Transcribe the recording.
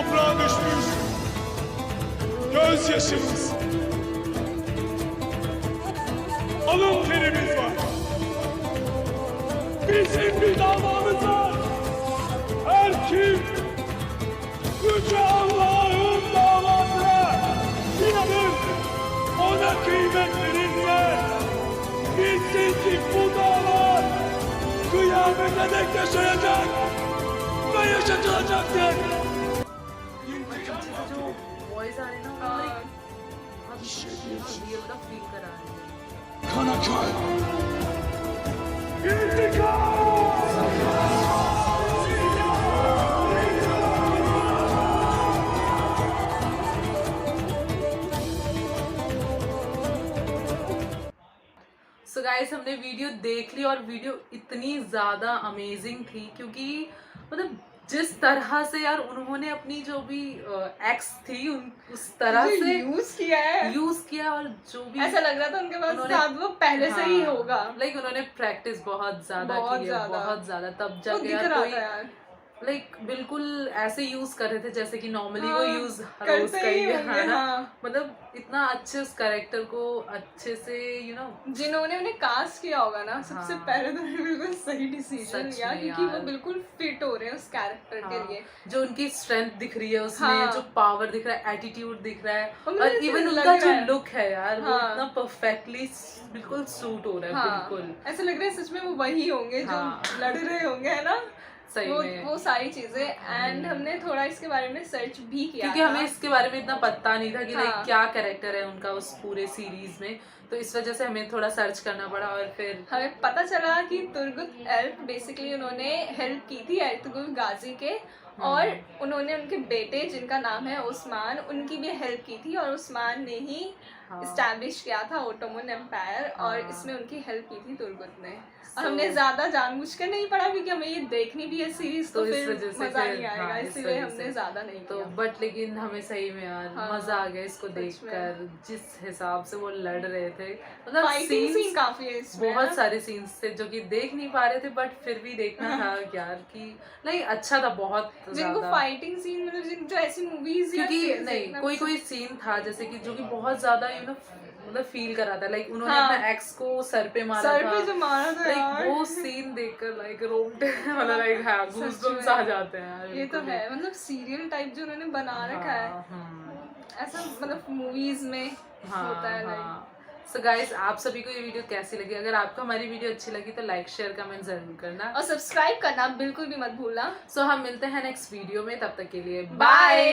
toprağa düşmüş gözyaşımız, alın terimiz var. Bizim bir davamız var. Her kim Yüce Allah'ın davasına inanır, ona kıymet verirse, bilsin ki bu dava kıyamete dek yaşayacak ve yaşatılacaktır. जो voice आ रही है ना वो like बहुत real का feel करा रही है। Kana kay. İntikam! So guys हमने वीडियो देख ली और वीडियो इतनी ज़्यादा अमेजिंग थी क्योंकि मतलब जिस तरह से यार उन्होंने अपनी जो भी एक्स थी उस तरह से यूज किया और जो भी ऐसा लग रहा था उनके पास साथ वो पहले से ही होगा। लाइक उन्होंने प्रैक्टिस बहुत ज्यादा की है, बहुत ज्यादा, तब वो जब दिख रहा था यार लाइक बिल्कुल ऐसे यूज कर रहे थे जैसे कि नॉर्मली वो यूज करते ही है ना। हाँ। मतलब इतना अच्छे उस कैरेक्टर को अच्छे से जिन्होंने उन्हें कास्ट किया होगा ना सबसे पहले तो बिल्कुल सही डिसीजन सच लिया में क्योंकि यार। वो बिल्कुल फिट हो रहे हैं उस कैरेक्टर के लिए। जो उनकी स्ट्रेंथ दिख रही है उसमें, हाँ। जो पावर दिख रहा है, एटीट्यूड दिख रहा है और मुझे और ऐसे इवन लग उनका रहा जो है। लुक है यार वो हाँ। इतना परफेक्टली बिल्कुल सूट हो रहा है। हाँ। बिल्कुल ऐसा लग रहा है सच में वो वही होंगे जो हाँ। लड़ रहे होंगे, है ना। सही में वो सारी चीजें एंड हमने थोड़ा इसके बारे में सर्च भी किया क्योंकि था। हमें इसके बारे में इतना पता नहीं था कि हाँ। लाइक क्या कैरेक्टर है उनका उस पूरे सीरीज में, तो इस वजह से हमें थोड़ा सर्च करना पड़ा और फिर हमें पता चला कि तुर्गुत एल्फ बेसिकली उन्होंने हेल्प की थी एर्तुगरुल गाजी के और उन्होंने उनके बेटे जिनका नाम है उस्मान उनकी भी हेल्प की थी और उस्मान ने ही इस्टेब्लिश किया था ओटोमन एम्पायर और इसमें उनकी हेल्प की थी तुर्गुत ने। और हमने ज्यादा जानबूझकर नहीं पढ़ा क्योंकि हमें ये देखनी भी है सीरीज तो इस फिर वजह से मजा फिर नहीं आएगा, इस इसीलिए वजह हमने से। ज्यादा नहीं तो किया। बट लेकिन हमें सही में यार मजा आ गया इसको देखकर, जिस हिसाब से वो लड़ रहे थे। मतलब फाइटिंग सीन काफी है इसमें, बहुत सारे सीन्स थे जो कि देख नहीं पा रहे थे बट फिर भी देखना था यार कि नहीं अच्छा था बहुत जिनको ज्यादा। फाइटिंग सीन मतलब जो ऐसी मूवीज क्योंकि नहीं कोई सीन था जैसे कि जो कि बहुत ज्यादा मतलब फील करा था, लाइक उन्होंने अपने एक्स को सर पे मारा सर था, पे जो मारा था यार वो सीन देखकर लाइक रोंगटे मतलब लाइक हाँ गूज़बम्स आ जाते हैं यार। ये तो है मतलब सीरियल टाइप जो उन्होंने बना रखा है ऐसा मतलब मूवीज में होता है लाइक। सो गाइस आप सभी को ये वीडियो कैसी लगी? अगर आपको हमारी वीडियो अच्छी लगी तो लाइक शेयर कमेंट जरूर करना और सब्सक्राइब करना बिल्कुल भी मत भूलना। सो हम मिलते हैं नेक्स्ट वीडियो में, तब तक के लिए बाय।